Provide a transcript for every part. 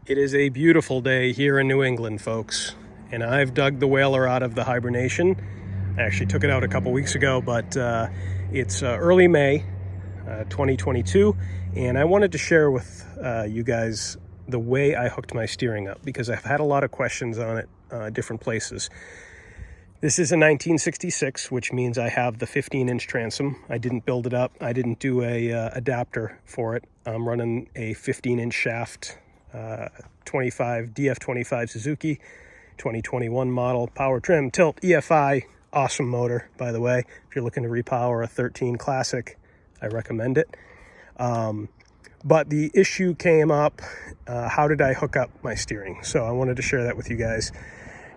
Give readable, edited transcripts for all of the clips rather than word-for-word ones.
It is a beautiful day here in New England, folks, and I've dug the Whaler out of the hibernation. I actually took it out a couple weeks ago, but it's early May 2022, and I wanted to share with you guys the way I hooked my steering up, because I've had a lot of questions on it different places. This is a 1966, which means I have the 15-inch transom. I didn't build it up. I didn't do a adapter for it. I'm running a 15-inch shaft, 25 DF25 Suzuki, 2021 model, power trim, tilt, EFI, awesome motor, by the way. If you're looking to repower a 13 Classic, I recommend it. But the issue came up, how did I hook up my steering? So I wanted to share that with you guys.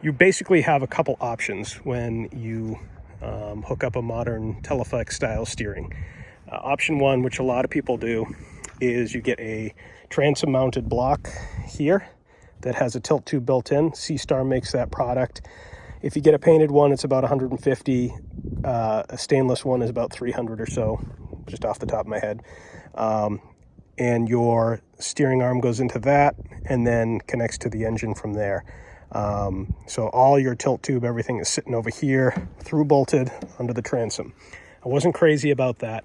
You basically have a couple options when you hook up a modern Teleflex style steering. Option one, which a lot of people do, is you get a transom mounted block here that has a tilt tube built in. C-Star makes that product. If you get a painted one, it's about 150. A stainless one is about 300 or so, just off the top of my head. And your steering arm goes into that and then connects to the engine from there. So all your tilt tube, everything is sitting over here, through bolted under the transom. I wasn't crazy about that,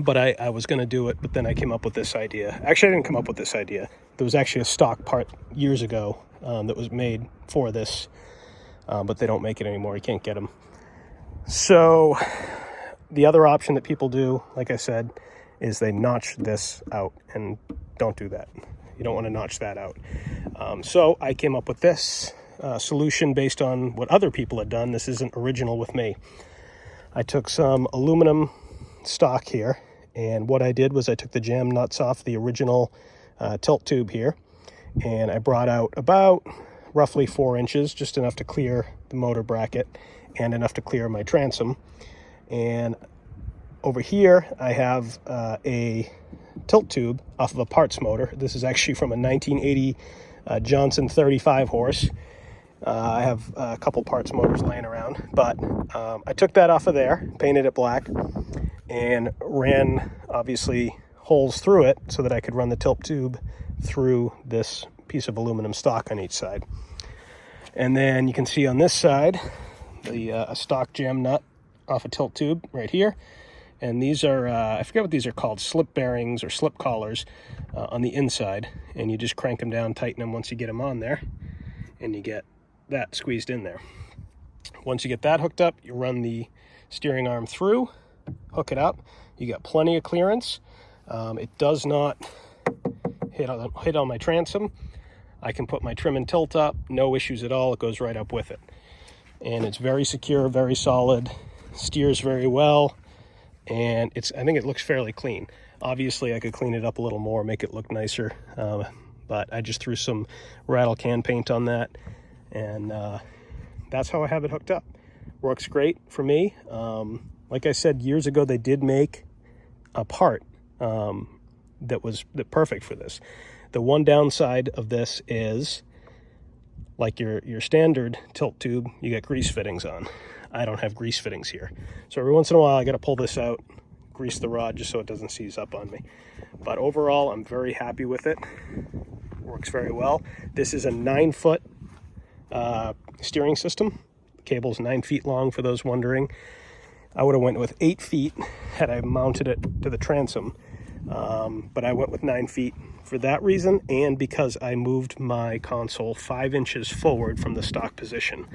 but I was going to do it, but then I came up with this idea. Actually, I didn't come up with this idea. There was actually a stock part years ago that was made for this, but they don't make it anymore. You can't get them. So the other option that people do, like I said, is they notch this out, and don't do that. You don't want to notch that out. So I came up with this solution based on what other people had done. This isn't original with me. I took some aluminum stock here, and what I did was I took the jam nuts off the original tilt tube here, and I brought out about roughly 4 inches, just enough to clear the motor bracket and enough to clear my transom. And over here I have a tilt tube off of a parts motor. This is actually from a 1980 Johnson 35 horse. I have a couple parts motors laying around, but I took that off of there, painted it black, and ran obviously holes through it so that I could run the tilt tube through this piece of aluminum stock on each side. And then you can see on this side a stock jam nut off a tilt tube right here. And these are, I forget what these are called, slip bearings or slip collars on the inside. And you just crank them down, tighten them once you get them on there, and you get that squeezed in there. Once you get that hooked up, you run the steering arm through, hook it up. You got plenty of clearance. It does not hit on my transom. I can put my trim and tilt up, no issues at all. It goes right up with it. And it's very secure, very solid, steers very well. And I think it looks fairly clean. Obviously I could clean it up a little more, make it look nicer, but I just threw some rattle can paint on that, and that's how I have it hooked up. Works great for me. Like I said, years ago they did make a part that was perfect for this. The one downside of this is, like your standard tilt tube, you get grease fittings on. I don't have grease fittings here. So every once in a while I got to pull this out, grease the rod just so it doesn't seize up on me. But overall, I'm very happy with it. Works very well. This is a 9-foot steering system. The cable's 9 feet long, for those wondering. I would have went with 8 feet had I mounted it to the transom. But I went with 9 feet for that reason, and because I moved my console 5 inches forward from the stock position.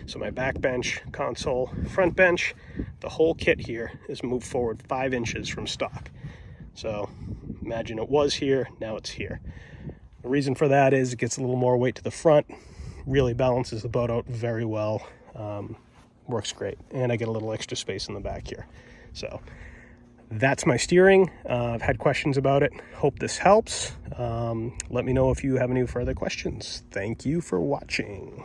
So my back bench, console, front bench, the whole kit here is moved forward 5 inches from stock. So imagine it was here, now it's here. The reason for that is it gets a little more weight to the front, really balances the boat out very well, works great. And I get a little extra space in the back here. So that's my steering. I've had questions about it. Hope this helps. Let me know if you have any further questions. Thank you for watching.